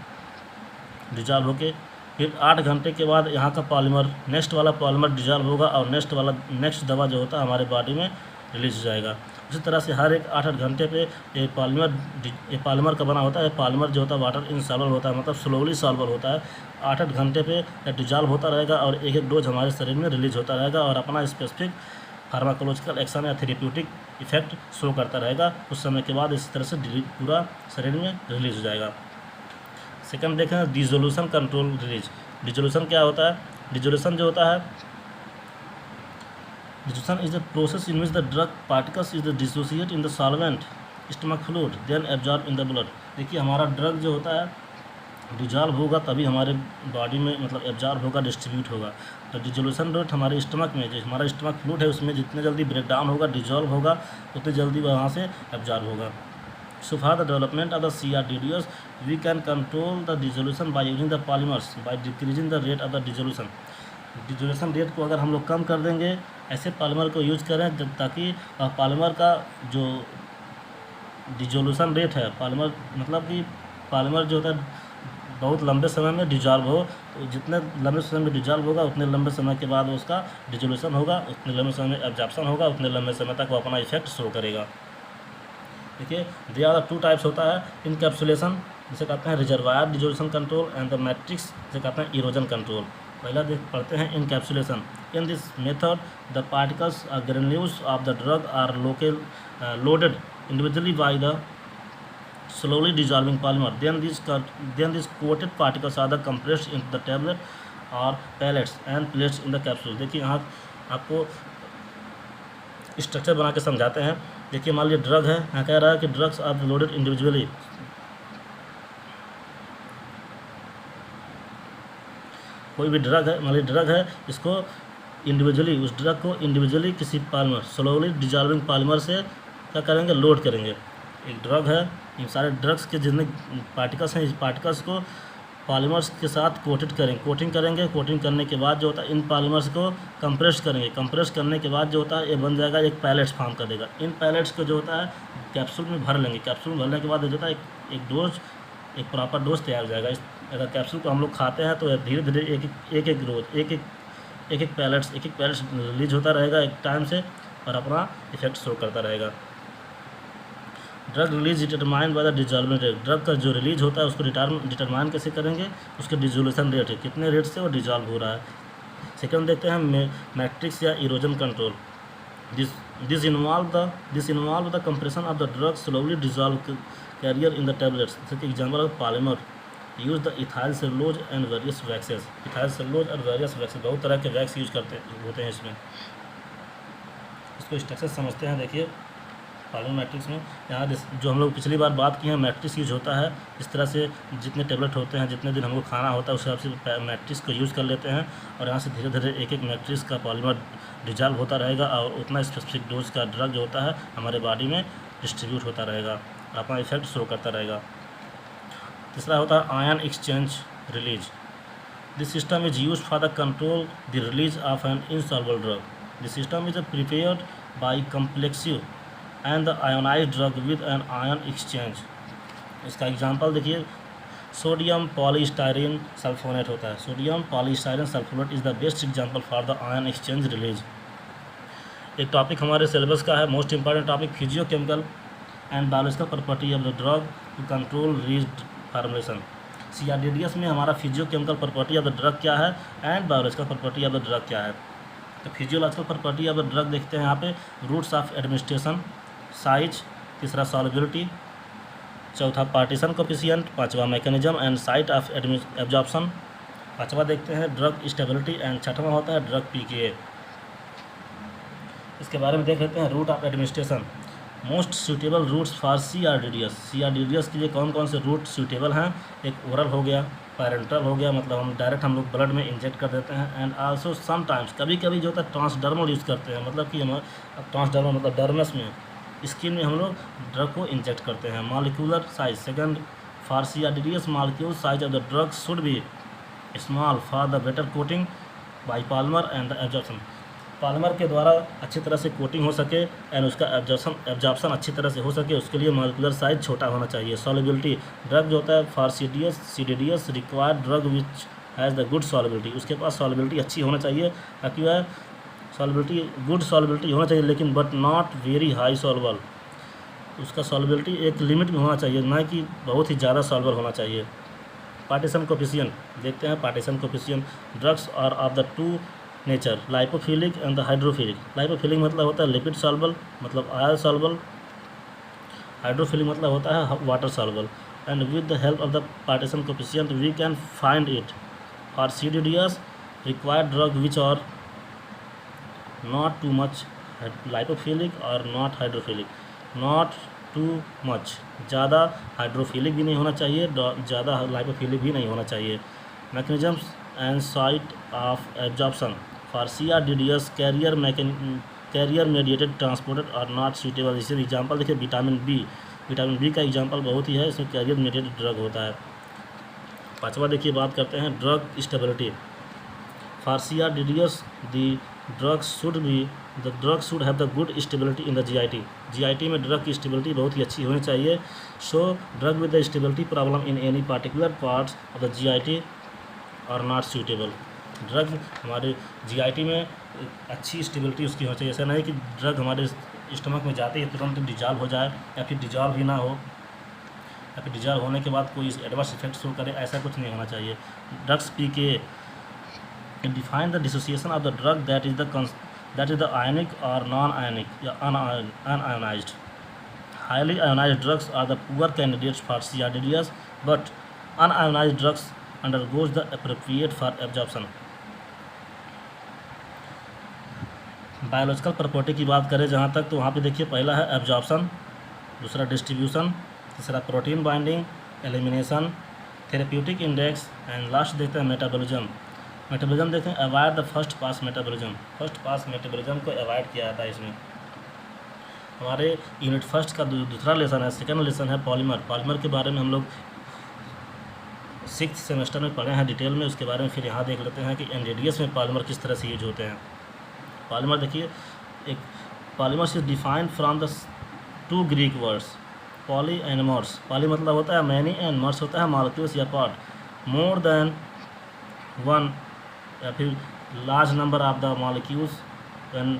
डिजॉल्व होके, फिर 8 घंटे के बाद यहाँ का पॉलीमर, नेक्स्ट वाला पॉलीमर डिजॉल्व होगा और नेक्स्ट दवा जो होता है हमारे बॉडी में रिलीज हो जाएगा। उसी तरह से हर एक 8-8 घंटे पे ये पॉलीमर का बना होता है। पॉलीमर जो होता है वाटर इनसॉल्युबल होता है, मतलब स्लोली सॉल्युबल होता है। 8-8 घंटे पे डिजॉल्व होता रहेगा और एक एक डोज हमारे शरीर में रिलीज होता रहेगा और अपना स्पेसिफिक फार्माकोलॉजिकल एक्शन या थेरेप्यूटिक इफेक्ट शो करता रहेगा। कुछ समय के बाद इसी तरह से पूरा शरीर में रिलीज हो जाएगा। सेकंड देखें डिसोल्यूशन कंट्रोल रिलीज। डिसोल्यूशन क्या होता है? डिसोल्यूशन जो होता है, dissolution is the process in which the drug particles is the dissociate in the solvent stomach fluid then absorb in the blood. देखिए हमारा ड्रग जो होता है डिजॉल्व होगा तभी हमारे बॉडी में मतलब एब्जॉर्ब होगा, डिस्ट्रीब्यूट होगा। तो डिसोल्यूशन रेट हमारे स्टमक में, जो हमारा स्टमक फ्लूइड है उसमें जितने जल्दी ब्रेक डाउन होगा, डिजॉल्व होगा, उतनी जल्दी वहाँ से एब्जॉर्ब होगा। So for the development of the CRDDS, we can control the dissolution by using the polymers by decreasing the rate of the dissolution. Dissolution rate को अगर हम लोग कम कर देंगे, ऐसे पॉलीमर को यूज करें ताकि पॉलीमर का जो डिसोल्यूशन रेट है, पॉलीमर मतलब कि पॉलीमर जो होता है बहुत लंबे समय में डिजॉल्व हो, तो जितने लंबे समय में डिजॉल्व होगा उतने लंबे समय के बाद उसका डिसोल्यूशन होगा, उतने लंबे समय में एब्जॉर्प्शन होगा, उतने लंबे समय तक वो अपना इफेक्ट शो करेगा। देखिए दे आर 2 टाइप्स होता है इनकैप्सुलेशन, जिसे कहते हैं reservoir dissolution control, and the matrix जिसे कहते हैं इरोजन कंट्रोल। पहला पढ़ते हैं encapsulation. In this method the particles और granules of the drug are loaded individually by the slowly dissolving polymer, then these coated particles are compressed into the tablet or pellets and placed in the capsule। देखिए यहाँ आपको structure बना के समझाते हैं। देखिए मान लीजिए ड्रग है, यहाँ कह रहा है कि ड्रग्स आर लोडेड इंडिविजुअली, कोई भी ड्रग है, मान लीजिए ड्रग है, इसको इंडिविजुअली, उस ड्रग को इंडिविजुअली किसी पॉलीमर, स्लोली डिजॉल्विंग पॉलीमर से क्या करेंगे, लोड करेंगे। एक ड्रग है, इन सारे ड्रग्स के जितने पार्टिकल्स हैं, इस पार्टिकल्स को पॉलीमर्स के साथ कोटिंग करेंगे। कोटिंग करने के बाद जो होता है इन पॉलीमर्स को कंप्रेस करेंगे। कंप्रेस करने के बाद जो होता है ये बन जाएगा, एक पैलेट्स फॉर्म कर देगा। इन पैलेट्स को जो होता है कैप्सूल में भर लेंगे। कैप्सूल में भरने के बाद जो होता है एक डोज, एक प्रॉपर डोज तैयार हो जाएगा। अगर कैप्सूल को हम लोग खाते हैं तो धीरे धीरे एक एक पैलेट्स रिलीज होता रहेगा एक टाइम से और अपना इफेक्ट शो करता रहेगा। Drug release determine by the dissolving rate. Drug का जो रिलीज होता है उसको डिटरमाइन कैसे करेंगे, उसके डिसोल्यूशन रेट है, कितने रेट से वो डिजॉल्व हो रहा है। सेकंड देखते हैं मैट्रिक्स या erosion control. This involve the compression of the drug slowly dissolve carrier in the tablets. जैसे example of polymer use the ethyl cellulose and various waxes. Ethyl cellulose और वेरियस वैक्सेस, बहुत तरह के wax use होते हैं इसमें। इसको structure समझते हैं। देखिए पॉलीमर मैट्रिक्स में यहाँ जो हम लोग पिछली बार बात की है, मैट्रिक्स यूज होता है। इस तरह से जितने टेबलेट होते हैं, जितने दिन हमको खाना होता है, उस हिसाब से मैट्रिक्स को यूज़ कर लेते हैं और यहाँ से धीरे धीरे एक एक मैट्रिक्स का पॉलीमर डिजॉल्व होता रहेगा और उतना स्पेसिफिक डोज का ड्रग जो होता है हमारे बॉडी में डिस्ट्रीब्यूट होता रहेगा, अपना इफेक्ट शो करता रहेगा। तीसरा होता है ion exchange release. This system is use for the control the release of an insoluble drug. This system is prepared by complexing and the ionize drug with an ion exchange. इसका example देखिए, sodium polystyrene sulfonate होता है। Sodium polystyrene sulfonate is the best example for the ion exchange release. एक topic हमारे syllabus का है, most important topic, physiochemical and biological property of the drug to control release formulation. CRDDS में हमारा physicochemical property of the drug क्या है and biological property of the drug क्या है। तो physiological property of the drug देखते हैं यहाँ पे, रूट्स ऑफ एडमिनिस्ट्रेशन, साइज, तीसरा सॉल्युबिलिटी, चौथा पार्टीशन कोफिशिएंट, पांचवा mechanism and site of absorption, पांचवा देखते हैं ड्रग स्टेबिलिटी एंड छठवां होता है ड्रग pKa। इसके बारे में देख लेते हैं। Route of administration, most suitable routes for CRDDS। CRDDS के लिए कौन कौन से रूट सूटेबल हैं? एक ओरल हो गया, पैरेंटल हो गया, मतलब हम डायरेक्ट हम लोग ब्लड में इंजेक्ट कर देते हैं, एंड आल्सो समटाइम्स कभी कभी जो होता है ट्रांसडर्मल यूज़ करते हैं, मतलब कि हम ट्रांसडर्मल मतलब डर्मस में, स्किन में हम लोग ड्रग को इंजेक्ट करते हैं। Molecular size, second for CRDDS molecule size of the drug should be small for the better coating by polymer and the absorption, polymer के द्वारा अच्छी तरह से कोटिंग हो सके एंड उसका एब्जॉर्प्शन अच्छी तरह से हो सके, उसके लिए मॉलिक्यूलर साइज छोटा होना चाहिए। सॉलिबिलिटी, ड्रग जो होता है for CDDS required drug which has the good solubility, उसके पास सॉलिबिलिटी अच्छी होना चाहिए, ताकि वह सॉलिबिलिटी गुड सॉलिबिलिटी होना चाहिए, लेकिन but not very high soluble, उसका सॉलिबिलिटी एक लिमिट में होना चाहिए, ना कि बहुत ही ज़्यादा सॉल्युबल होना चाहिए। पार्टीशन कोफिशिएंट देखते हैं, partition coefficient, drugs are of the two nature, lipophilic and the hydrophilic. Lipophilic मतलब होता है लिपिड सॉल्युबल, मतलब आयल सॉल्युबल, हाइड्रोफिलिक मतलब होता है water soluble, and with the help of the partition coefficient we can find it for CDDS required drug which are not too much lipophilic और not hydrophilic, not too much, ज़्यादा hydrophilic भी नहीं होना चाहिए, ज़्यादा लाइपोफिलिक भी नहीं होना चाहिए। Mechanisms and site of absorption for CRDDS carrier mediated transported और नॉट सूटेबल। जैसे एग्जांपल देखिए विटामिन बी का एग्जांपल बहुत ही है, इसमें कैरियर मेडिएटेड ड्रग होता है। पाँचवा देखिए बात करते हैं drug stability for CRDDS the drug should have the good stability in the GIT में ड्रग की स्टेबिलिटी बहुत ही अच्छी होनी चाहिए। So drug with the stability problem in any particular parts of the GIT और नॉट सूटेबल, ड्रग हमारे GIT में अच्छी स्टेबिलिटी उसकी होनी चाहिए। ऐसा नहीं कि ड्रग हमारे स्टमक में जाते ही तुरंत डिजॉल्व हो जाए, या फिर डिजॉल्व ही ना हो, या फिर डिजॉल्व होने के बाद कोई एडवर्स इफेक्ट शो करे, ऐसा कुछ नहीं होना चाहिए। Drugs PK define the dissociation of the drug that is the ionic और नॉन आयनिक या unionized. Highly ionized drugs are the poor candidates for CRDDS, but unionized drugs undergoes the appropriate for absorption. Biological property की बात करें जहाँ तक, तो वहाँ पे देखिए पहला है एब्जॉर्प्शन, दूसरा डिस्ट्रीब्यूशन, तीसरा protein binding, elimination, therapeutic index and last देखते हैं मेटाबॉलिज्म। मेटाबॉलिज्म देखते हैं avoid the first pass metabolism, first pass metabolism को अवॉइड किया जाता है। इसमें हमारे यूनिट फर्स्ट का दूसरा लेसन है, सेकेंड लेसन है पॉलीमर के बारे में हम लोग 6th सेमेस्टर में पढ़े हैं डिटेल में, उसके बारे में फिर यहाँ देख लेते हैं कि NDDS में पॉलीमर किस तरह से यूज होते हैं। पॉलीमर देखिए, एक polymer is defined from the 2 Greek words poly and MERS. Poly मतलब होता है मैनी एंड मर्स होता है मॉलिक्यूल्स या पार्ट, मोर देन वन या फिर large number of the molecules when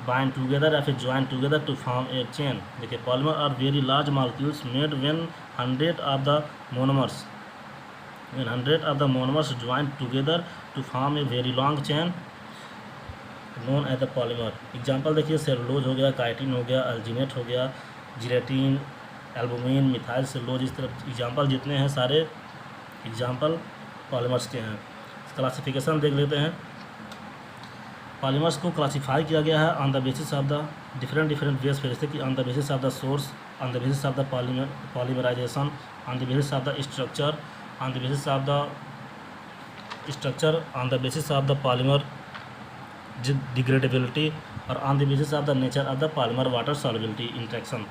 bind together या फिर join together to form a chain. देखिए polymer are very large molecules made when 100 of the monomers join together to form a very long chain known as the polymer. Example देखिए cellulose हो गया, chitin हो गया, अल्जीनेट हो गया, gelatin, albumin, methyl cellulose, इस तरह एग्जाम्पल जितने हैं सारे एग्जाम्पल पॉलीमर्स के हैं। क्लासिफिकेशन देख लेते हैं। पॉलीमर्स को क्लासीफाई किया गया है on the basis of the different ways, फिर जैसे कि on the basis of the source, on the basis of the polymerization, on the basis of the structure, on the basis of the on the basis of the polymer degradability और on the basis of the nature of the polymer water solubility interaction.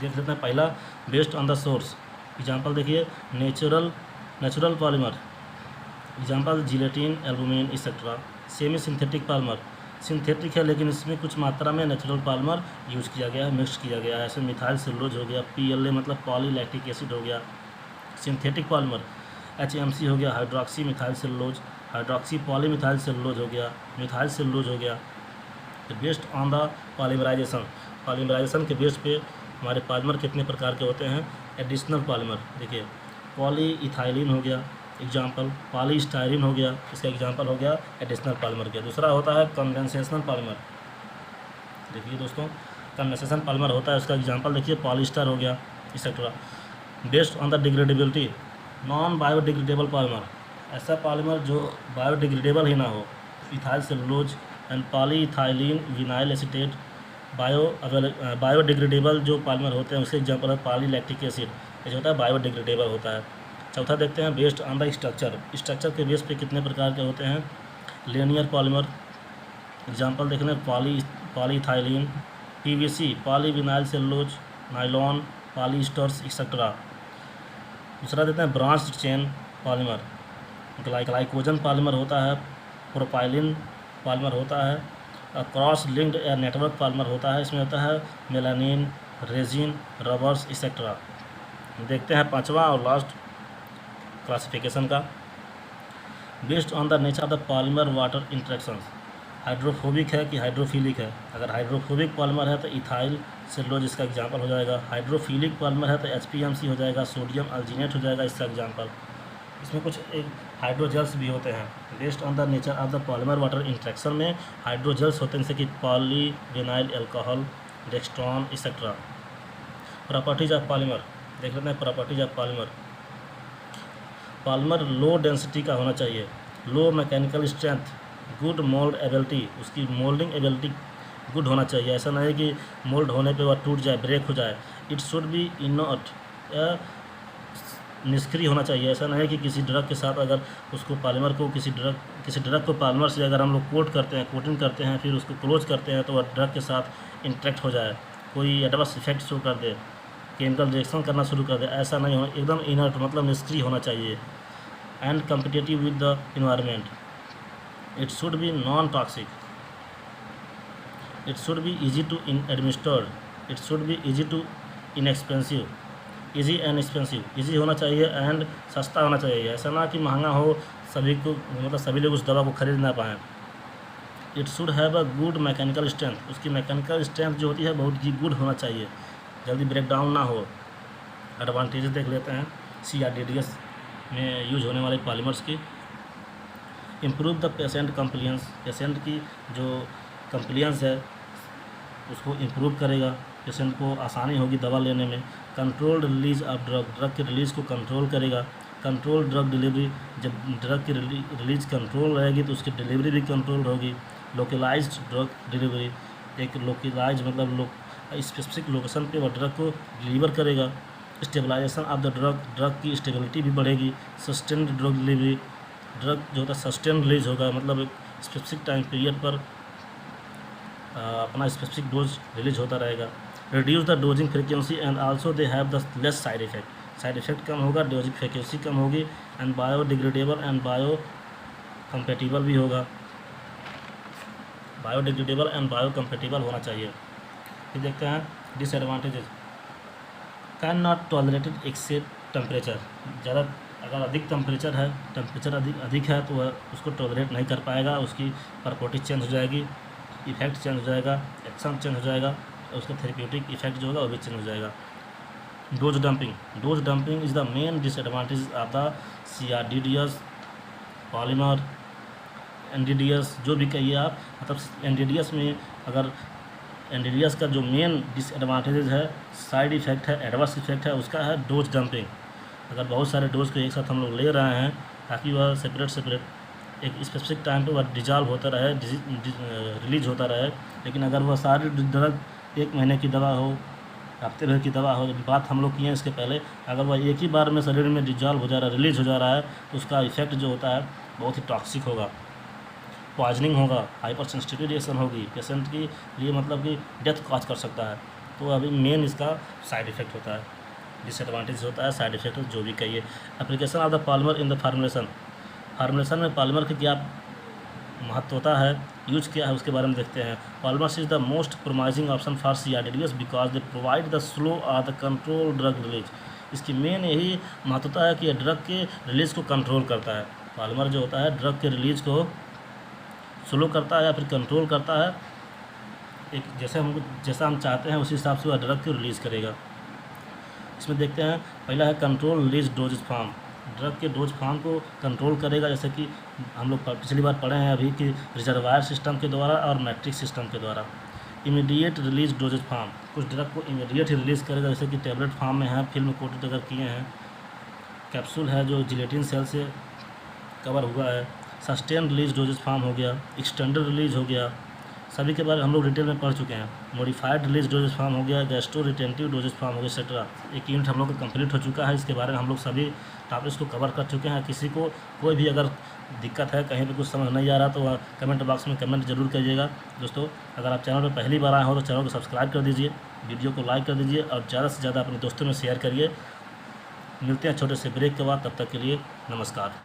देख लेते हैं पहला based on the source. Example देखिए natural polymer, example gelatin, albumin etcetera. Semi synthetic polymer, synthetic है लेकिन इसमें कुछ मात्रा में नेचुरल पॉलीमर यूज़ किया गया है, मिक्स किया गया है। ऐसे मिथाइल सेलुलोज हो गया, PLA मतलब पॉलीलैक्टिक एसिड हो गया। सिंथेटिक पॉलीमर HMC हो गया, hydroxy methyl cellulose, hydroxy polymethyl cellulose हो गया, मिथाइल सेलुलोज हो गया। तो बेस्ड ऑन द पॉलीमराइजेशन के बेस पे हमारे पॉलीमर कितने प्रकार के होते हैं। एडिशनल पॉलीमर देखिए पॉलीइथाइलिन हो गया एग्जाम्पल, पॉलीस्टायरीन हो गया, इसका एग्जाम्पल हो गया एडिशनल पॉलीमर के। दूसरा होता है कंडेंसेशनल पॉलीमर। देखिए दोस्तों कंडेंसेशन पॉलीमर होता है, उसका एग्जाम्पल देखिए पॉलीस्टर हो गया etcetera. Based on the degradability non biodegradable polymer, ऐसा पॉलीमर जो बायोडिग्रेडेबल ही ना हो। Ethyl cellulose and polyethylene vinyl acetate biodegradable जो पॉलीमर होते हैं उसके एग्जाम्पल है पॉलीलैक्टिक एसिड, ये जो होता है बायोडिग्रेडेबल होता है। चौथा देखते हैं बेस्ड ऑन द स्ट्रक्चर के बेस पे कितने प्रकार के होते हैं। लीनियर पॉलीमर एग्जाम्पल देखना polyethylene, PVC, polyvinyl cellulose, nylon, polyesters etcetera. दूसरा देते हैं branch chain polymer, glycogen polymer होता है, प्रोपाइलिन पॉलीमर होता है, क्रॉस लिंक्ड या नेटवर्क पॉलीमर होता है। इसमें होता है मेलानिन, रेजिन, रबर्स एक्सेट्रा। देखते हैं पांचवा और लास्ट क्लासिफिकेशन का। Based on the nature of the polymer water interactions, hydrophobic है कि हाइड्रोफिलिक है। अगर हाइड्रोफोबिक पॉलीमर है तो इथाइल सेलुलोज इसका एग्जाम्पल हो जाएगा। हाइड्रोफिलिक पॉलीमर है तो HPMC हो जाएगा, सोडियम अल्जीनेट हो जाएगा इसका एग्जाम्पल। इसमें कुछ एक हाइड्रोजेल्स भी होते हैं। Based on the nature of the polymer water interaction में हाइड्रोजेल्स होते हैं जैसे कि polyvinyl alcohol, dextran etcetera. Properties of polymer देख लेते हैं। Properties of polymer, polymer low density का होना चाहिए, low mechanical strength, good mould ability, उसकी मोल्डिंग एबिलिटी गुड होना चाहिए। ऐसा नहीं है कि मोल्ड होने पे वह टूट जाए, ब्रेक हो जाए। इट शुड बी इनर्ट, निष्क्रिय होना चाहिए। ऐसा नहीं है कि किसी ड्रग के साथ अगर उसको पॉलीमर को किसी ड्रग को पॉलीमर से अगर हम लोग कोट करते हैं, कोटिंग करते हैं, फिर उसको क्लोज करते हैं तो वह ड्रग के साथ इंटरेक्ट हो जाए, कोई एडवर्स इफेक्ट शो कर दे, केमिकल रिएक्शन करना शुरू कर दे। ऐसा नहीं होना, एकदम इनर्ट मतलब निष्क्रिय होना चाहिए। And competitive with the environment, it should be non toxic, it should be easy to administered, it should be easy to inexpensive, easy and expensive, easy होना चाहिए एंड सस्ता होना चाहिए। ऐसा ना कि महंगा हो, सभी को मतलब सभी लोग उस दवा को खरीद ना पाएँ। It should have a good mechanical strength, उसकी मैकेनिकल स्ट्रेंथ जो होती है बहुत ही गुड होना चाहिए, जल्दी ब्रेक डाउन ना हो। एडवांटेजेस देख लेते हैं CRDDS में यूज होने वाले पॉलीमर्स की। इम्प्रूव द पेशेंट कंप्लियंस, पेशेंट की जो कंप्लियंस है उसको इम्प्रूव करेगा, पेशेंट को आसानी होगी दवा लेने में। Control release of drug, drug के रिलीज़ को कंट्रोल करेगा। कंट्रोल ड्रग डिलीवरी, जब ड्रग की रिलीज कंट्रोल रहेगी तो उसकी डिलीवरी भी कंट्रोल होगी। लोकलाइज्ड ड्रग डिलीवरी, एक लोकलाइज मतलब स्पेसिफिक लोकेशन पे वह ड्रग को डिलीवर करेगा। Stabilization of the drug, drug की स्टेबिलिटी भी बढ़ेगी। सस्टेन्ड ड्रग डिलीवरी, ड्रग जो होता है सस्टेन रिलीज होगा, मतलब एक स्पेसिफिक टाइम पीरियड पर अपना स्पेसिफिक डोज रिलीज होता रहेगा। Reduce the dosing frequency and also they have the less side effect, side effect कम होगा, डोजिंग फ्रिक्वेंसी कम होगी and biodegradable and bio compatible भी होगा, बायोडिग्रेडेबल एंड बायो कंपेटिबल होना चाहिए। फिर देखते हैं disadvantages. Can not tolerated excess temperature, ज़्यादा अगर अधिक टेम्परेचर है, टेम्परेचर अधिक है तो वह उसको टॉलरेट नहीं कर पाएगा, उसकी प्रॉपर्टी चेंज हो जाएगी, इफेक्ट चेंज हो जाएगा, एक्शन चेंज हो जाएगा, और उसका थेरेप्यूटिक इफेक्ट जो होगा वो भी चेंज हो जाएगा। Dose dumping, dose dumping is the main disadvantage of the CRDDS polymer, NDDS जो भी कहिए आप, मतलब NDDS में अगर NDDS का जो मेन डिसएडवांटेज है, साइड इफेक्ट है, एडवर्स इफेक्ट है, उसका है डोज डंपिंग। अगर बहुत सारे डोज को एक साथ हम लोग ले रहे हैं ताकि वह सेपरेट एक स्पेसिफिक टाइम पे वह डिजॉल्व होता रहे, रिलीज होता रहे, लेकिन अगर वह सारी ड्रग 1 महीने की दवा हो, हफ्ते भर की दवा हो, बात हम लोग किए हैं इसके पहले, अगर वह एक ही बार में शरीर में डिजॉल्व हो जा रहा है, रिलीज हो जा रहा है, तो उसका इफेक्ट जो होता है बहुत ही टॉक्सिक होगा, पॉइजनिंग होगा, हाइपर सेंसिटिव रिएक्शन होगी, पेशेंट के लिए मतलब कि डेथ कॉज कर सकता है। तो अभी मेन इसका साइड इफेक्ट होता है, डिसएडवांटेज होता है, साइड इफेक्ट जो भी कहिए। Application of the polymer in the formulation, formulation में पॉलीमर की क्या महत्व होता है, यूज क्या है, उसके बारे में देखते हैं। Polymers is the most promising option for CRDDS because they provide the slow और द कंट्रोल ड्रग रिलीज। इसकी मेन यही महत्वता है कि ड्रग के रिलीज को कंट्रोल करता है। पॉलीमर जो होता है ड्रग के रिलीज को स्लो करता है या फिर कंट्रोल करता है, एक जैसा हम चाहते हैं उसी हिसाब से वह ड्रग को रिलीज़ करेगा। इसमें देखते हैं, पहला है control release dose form, drug के डोज फॉर्म को कंट्रोल करेगा, जैसे कि हम लोग पिछली बार पढ़े हैं अभी कि रिजर्वायर सिस्टम के द्वारा और मैट्रिक्स सिस्टम के द्वारा। इमीडिएट रिलीज डोजेज फॉर्म, कुछ ड्रग को इमीडिएट ही रिलीज़ करेगा, जैसे कि टैबलेट फॉर्म में है, फिल्म कोटेड अगर किए हैं, कैप्सूल है जो जिलेटिन सेल से कवर हुआ है। सस्टेन रिलीज डोजेज फॉर्म हो गया, एक्सटेंडेड रिलीज हो गया, सभी के बारे में हम लोग डिटेल में पढ़ चुके हैं। मॉडिफाइड रिलीज डोजेज फॉर्म हो गया, गैस्ट्रो रिटेंटिव डोजेज फॉर्म हो गया, एक्सेट्रा। एक यूनिट हम लोग का कंप्लीट हो चुका है, इसके बारे में हम लोग सभी टॉपिक्स को कवर कर चुके हैं। किसी को कोई भी अगर दिक्कत है, कहीं पे कुछ समझ नहीं आ रहा तो वह कमेंट बॉक्स में कमेंट जरूर करिएगा। दोस्तों, अगर आप चैनल पर पहली बार आए हो तो चैनल को सब्सक्राइब कर दीजिए, वीडियो को लाइक कर दीजिए और ज़्यादा से ज़्यादा अपने दोस्तों में शेयर करिए। मिलते हैं छोटे से ब्रेक के बाद, तब तक के लिए नमस्कार।